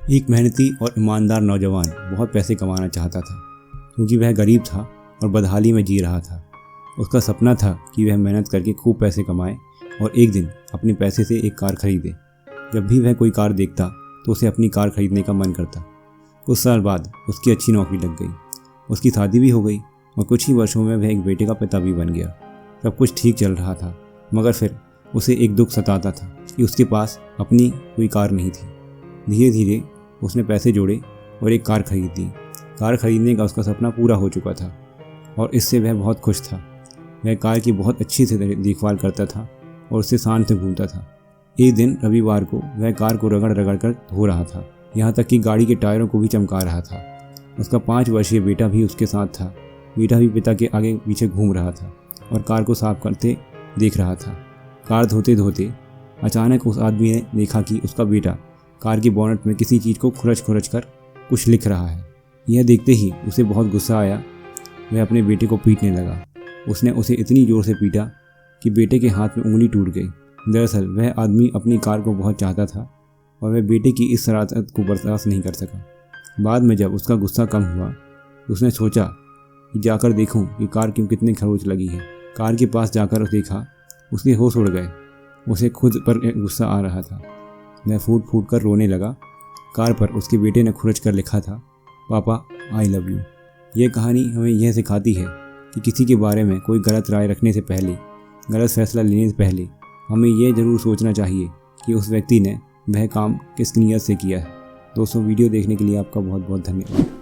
एक मेहनती और ईमानदार नौजवान बहुत पैसे कमाना चाहता था क्योंकि वह गरीब था और बदहाली में जी रहा था। उसका सपना था कि वह मेहनत करके खूब पैसे कमाए और एक दिन अपने पैसे से एक कार खरीदे। जब भी वह कोई कार देखता तो उसे अपनी कार खरीदने का मन करता। कुछ साल बाद उसकी अच्छी नौकरी लग गई, उसकी शादी भी हो गई और कुछ ही वर्षों में वह एक बेटे का पिता भी बन गया। सब कुछ ठीक चल रहा था, मगर फिर उसे एक दुख सताता था कि उसके पास अपनी कोई कार नहीं थी। धीरे धीरे उसने पैसे जोड़े और एक कार खरीद ली। कार खरीदने का उसका सपना पूरा हो चुका था और इससे वह बहुत खुश था। वह कार की बहुत अच्छी से देखभाल करता था और उससे शान से घूमता था। एक दिन रविवार को वह कार को रगड़ रगड़ कर धो रहा था, यहाँ तक कि गाड़ी के टायरों को भी चमका रहा था। उसका 5 वर्षीय बेटा भी उसके साथ था। बेटा भी पिता के आगे पीछे घूम रहा था और कार को साफ करते देख रहा था। कार धोते धोते अचानक उस आदमी ने देखा कि उसका बेटा कार की बोनट में किसी चीज़ को खुरच खुरच कर कुछ लिख रहा है। यह देखते ही उसे बहुत गुस्सा आया। वह अपने बेटे को पीटने लगा। उसने उसे इतनी ज़ोर से पीटा कि बेटे के हाथ में उंगली टूट गई। दरअसल वह आदमी अपनी कार को बहुत चाहता था और वह बेटे की इस शरारत को बर्दाश्त नहीं कर सका। बाद में जब उसका गुस्सा कम हुआ तो उसने सोचा कि जाकर देखूं कि कार क्यों कितनी खरोंच लगी है। कार के पास जाकर देखा, उसके होश उड़ गए। उसे खुद पर गुस्सा आ रहा था। वह फूट फूट कर रोने लगा। कार पर उसके बेटे ने खुरच कर लिखा था, पापा आई लव यू। यह कहानी हमें यह सिखाती है कि किसी के बारे में कोई गलत राय रखने से पहले, गलत फैसला लेने से पहले हमें यह ज़रूर सोचना चाहिए कि उस व्यक्ति ने वह काम किस नीयत से किया है। दोस्तों, वीडियो देखने के लिए आपका बहुत बहुत धन्यवाद।